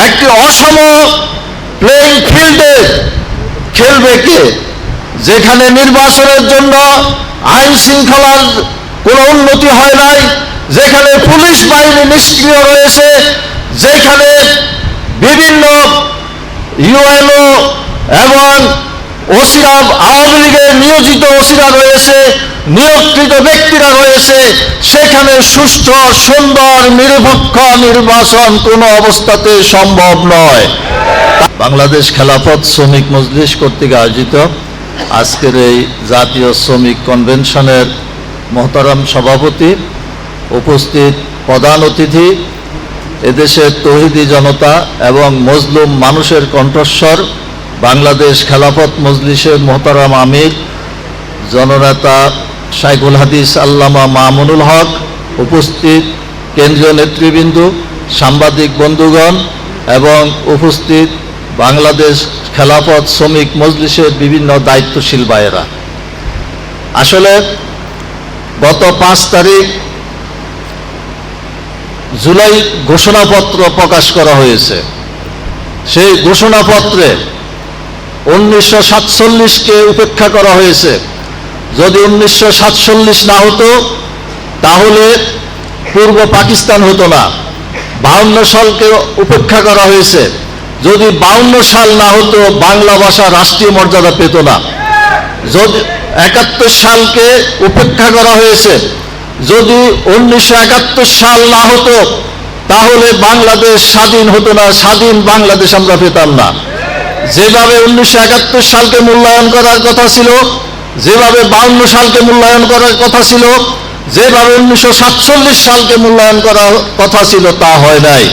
একটি অসম প্লেইং ফিল্ডে খেলবে কে? যেখানে নির্বাচনের জন্য আইন শৃঙ্খলার কোনো উন্নতি হয় নাই, যেখানে পুলিশ বাহিনী নিষ্ক্রিয় রয়েছে, যেখানে বিভিন্ন ইউএনও এবং ওসিরা, আওয়ামী লীগের নিয়োজিত ওসিরা রয়েছে, নিয়োগকৃত ব্যক্তিরা রয়েছে, সেখানে সুষ্ঠু, সুন্দর, নিরপেক্ষ নির্বাচন কোনো অবস্থাতে সম্ভব নয়। বাংলাদেশ খেলাফত শ্রমিক মজলিস কর্তৃক আয়োজিত আজকের এই জাতীয় শ্রমিক কনভেনশনের মহতারাম সভাপতি, উপস্থিত প্রধান অতিথি, এদেশের তৌহিদি জনতা এবং মজলুম মানুষের কণ্ঠস্বর বাংলাদেশ খেলাফত মজলিসের মহতারাম আমির জননেতা শাইখুল হাদিস আল্লামা মামুনুল হক, উপস্থিত কেন্দ্রীয় নেতৃবৃন্দ, সাংবাদিক বন্ধুগণ এবং উপস্থিত বাংলাদেশ খেলাফত শ্রমিক মজলিসের বিভিন্ন দায়িত্বশীল ভাইয়েরা, আসলে গত 5 তারিখ জুলাই ঘোষণাপত্র প্রকাশ করা হয়েছে। সেই ঘোষণাপত্রে 1947কে উপেক্ষা করা হয়েছে। যদি 1947 না হতো তাহলে পূর্ব পাকিস্তান হতো না। 52 সালকে উপেক্ষা করা হয়েছে। যদি 52 সাল না হতো বাংলা ভাষা রাষ্ট্রীয় মর্যাদা পেত না। যদি 71 সালকে উপেক্ষা করা হয়েছে। যদি 1971 সাল না হতো তাহলে বাংলাদেশ স্বাধীন হতো না, স্বাধীন বাংলাদেশ আমরা পেতাম না। যেভাবে 1971 সালকে মূল্যায়ন করার কথা ছিল, যেভাবে 52 সালকে মূল্যায়ন করার কথা ছিল, যেভাবে 1947 সালকে মূল্যায়ন করার কথা ছিল, তা হয় নাই।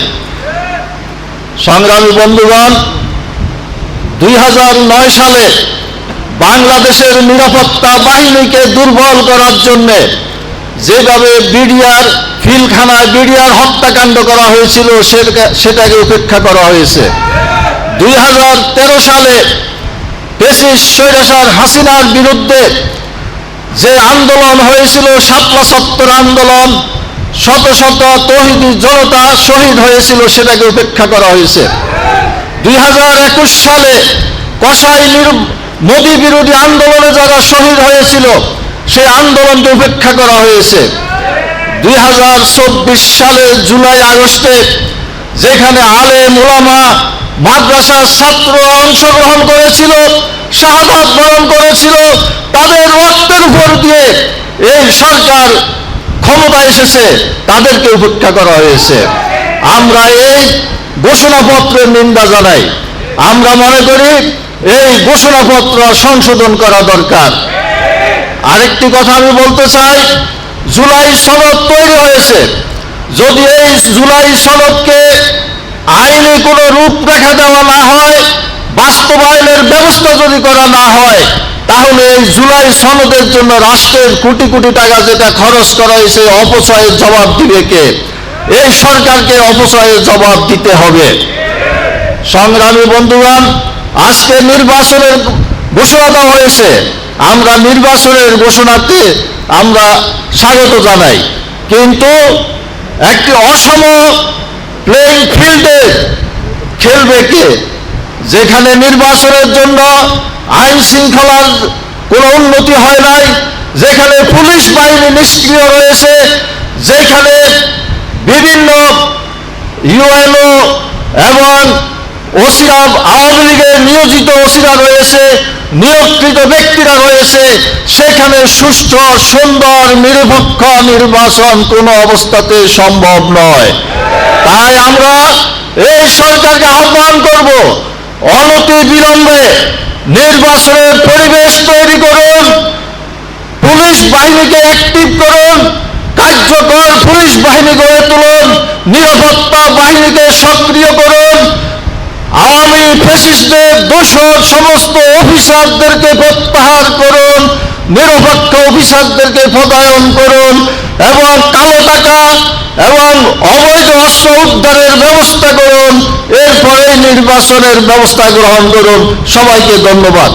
সংগ্রামী বন্ধুগণ, 2009 সালে বাংলাদেশের নিরাপত্তা বাহিনীকে দুর্বল করার জন্য যেভাবে বিডিআর ফিলখানায় বিডিআর হত্যাকাণ্ড করা হয়েছিল সেটাকে উপেক্ষা করা হয়েছে। 2013 সালে ফ্যাসিস্ট স্বৈরাচার হাসিনার বিরুদ্ধে যে আন্দোলন হয়েছিল, শাপলা চত্বর আন্দোলন, শত শত তৌহিদি জনতা শহীদ হয়েছিল, সেটাকে উপেক্ষা করা হয়েছে। 2021 সালে কসাই মোদী বিরোধী আন্দোলনে যারা শহীদ হয়েছিল সেই আন্দোলনকে উপেক্ষা করা হয়েছে। 2024 সালের জুলাই আগস্টে যেখানে আলেম ওলামা মাদ্রাসার ছাত্র অংশগ্রহণ করেছিল, শাহাদাত বরণ করেছিল, তাদের রক্তের উপর দিয়ে এই সরকার ক্ষমতা এসেছে, তাদেরকে উপেক্ষা করা হয়েছে। আমরা এই ঘোষণাপত্রের নিন্দা জানাই। আমরা মনে করি এই ঘোষণাপত্র সংশোধন করা দরকার। আরেকটি কথা আমি বলতে চাই, জুলাই সনদ তৈরি হয়েছে। যদি এই জুলাই সনদকে আইনি কোনো রূপরেখা দেওয়া না হয়, বাস্তবায়নের ব্যবস্থা যদি করা না হয়, তাহলে এই জুলাই সনদের জন্য রাষ্ট্রের কোটি কোটি টাকা যেটা খরচ করা হয়েছে, অপচয়ের জবাব দিবে কে? এই সরকারকে অপচয়ের জবাব দিতে হবে। সংগ্রামী বন্ধুগণ, আজকে নির্বাচনের ঘোষণা দেওয়া হয়েছে। আমরা নির্বাচনের ঘোষণাতে আমরা স্বাগত জানাই, কিন্তু একটি অসম প্লেইং ফিল্ডে খেলবে কে? যেখানে নির্বাচনের জন্য আইন শৃঙ্খলার কোনো উন্নতি হয় নাই, যেখানে পুলিশ বাহিনী নিষ্ক্রিয় রয়েছে, যেখানে বিভিন্ন ইউএনও এবং ওসিরা, আওয়ামী লীগের নিয়োজিত ওসিরা রয়েছে, নিয়োগকৃত ব্যক্তিরা রয়েছে, সেখানে সুষ্ঠু, সুন্দর, নিরপেক্ষ নির্বাচন কোনো অবস্থাতে সম্ভব নয়। তাই আমরা এই সরকারকে আহ্বান করব, অনতি বিলম্বে নির্বাচনের পরিবেশ তৈরি করুন, পুলিশ বাহিনীকে অ্যাক্টিভ করুন, কার্যকর পুলিশ বাহিনী গড়ে তুলুন, নিরাপত্তা বাহিনীকে সক্রিয় করুন, আওয়ামী ফ্যাসিস্টদের দোষর সমস্ত অফিসারদেরকে প্রত্যাহার করুন, নিরপেক্ষ অফিসারদেরকে পদায়ন করুন এবং কালো টাকা এবং অবৈধ অস্ত্র উদ্ধারের ব্যবস্থা করুন। এরপরে নির্বাচনের ব্যবস্থা গ্রহণ করুন। সবাইকে ধন্যবাদ।